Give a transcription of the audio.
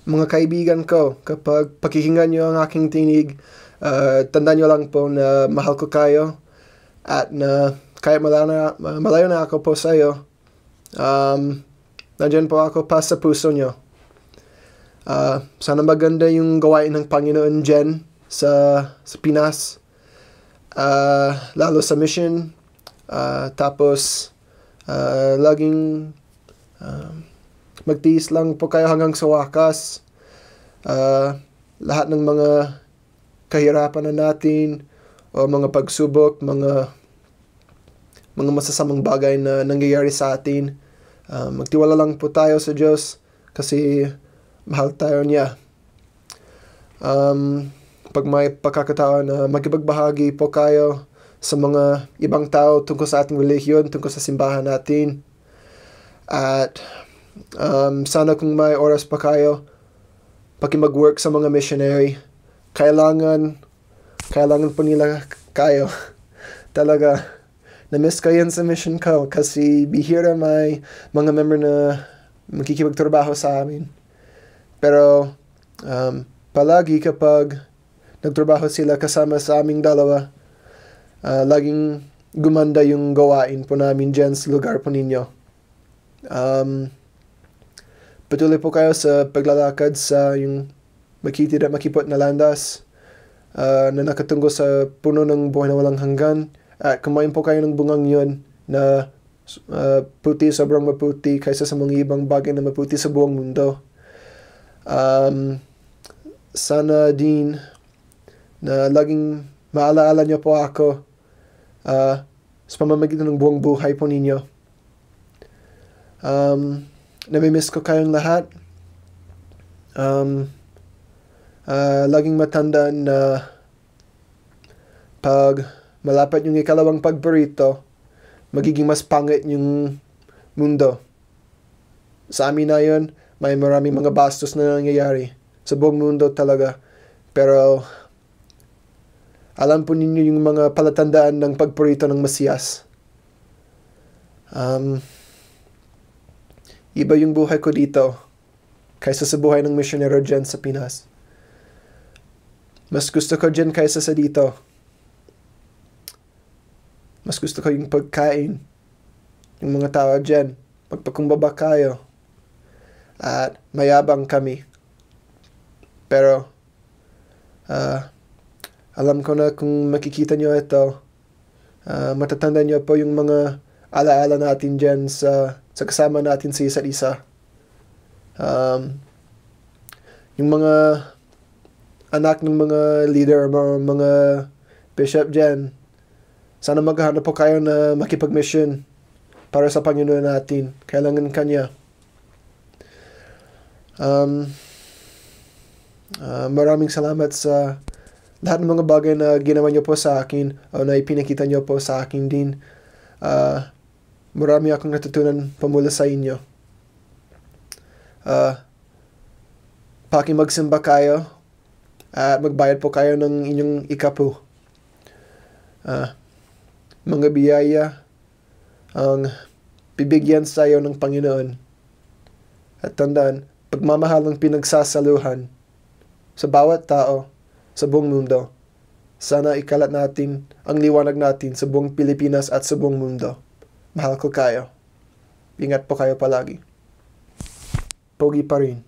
Mga kaibigan ko, kapag pakikinggan nyo ang aking tinig, tandaan nyo lang po na mahal ko kayo at na kahit malayo na ako po sa iyo, nandyan po ako pa sa puso nyo. Sana maganda yung gawain ng Panginoon dyan sa Pinas, lalo sa mission, tapos laging magtiis lang po kayo hanggang sa wakas. Lahat ng mga kahirapan na natin o mga pagsubok, mga masasamang bagay na nangyayari sa atin, magtiwala lang po tayo sa Diyos kasi mahal tayo niya. Pag may pagkakataon na makipagbahagi po kayo sa mga ibang tao tungkol sa ating relihiyon, tungkol sa simbahan natin. At sana kung may oras pa kayo, pakimag-work sa mga missionary. Kailangan po nila kayo. Talaga, na-miss ko yan sa mission ko kasi bihira may mga member na makikipagtrabaho sa amin. Pero palagi kapag nagtrabaho sila kasama sa aming dalawa, laging gumanda yung gawain po namin dyan sa lugar po ninyo. Patuloy po kayo sa paglalakad sa yung makitid at makipot na landas na nakatungo sa puno ng buhay na walang hanggan. At kumain po kayo ng bungang yun na puti, sobrang maputi kaysa sa mga ibang bagay na maputi sa buong mundo. Sana din na laging maalaala niyo po ako sa pamamagitan ng buong buhay po ninyo. Namimiss ko kayong lahat. Laging matandaan na pag malapit yung ikalawang pagburito, magiging mas pangit yung mundo. Sa amin na yun, may maraming mga bastos na nangyayari sa buong mundo talaga. Pero alam po ninyo yung mga palatandaan ng pagpurito ng Mesiyas. Iba yung buhay ko dito kaysa sa buhay ng misyonero dyan sa Pinas. Mas gusto ko dyan kaysa sa dito. Mas gusto ko yung pagkain, yung mga tao dyan, magpakumbaba kayo, at mayabang kami. Pero, alam ko na kung makikita nyo ito, matatanda nyo po yung mga alaala natin dyan sa kasama natin sa isa't isa. Yung mga anak ng mga leader, mga bishop dyan, sana maghahanap po kayo na makipag-mission para sa Panginoon natin. Kailangan Kanya. Maraming salamat sa lahat ng mga bagay na ginawa niyo po sa akin o na ipinakita niyo po sa akin din. Marami akong natutunan pamula sa inyo. Pakimagsimba kayo at magbayad po kayo ng inyong ikapu. Mga biyaya ang bibigyan sa iyo ng Panginoon. At tandaan, pagmamahal ang pinagsasaluhan sa bawat tao sa buong mundo. Sana ikalat natin ang liwanag natin sa buong Pilipinas at sa buong mundo. Mahal ko kayo. Ingat po kayo palagi. Pogi pa rin.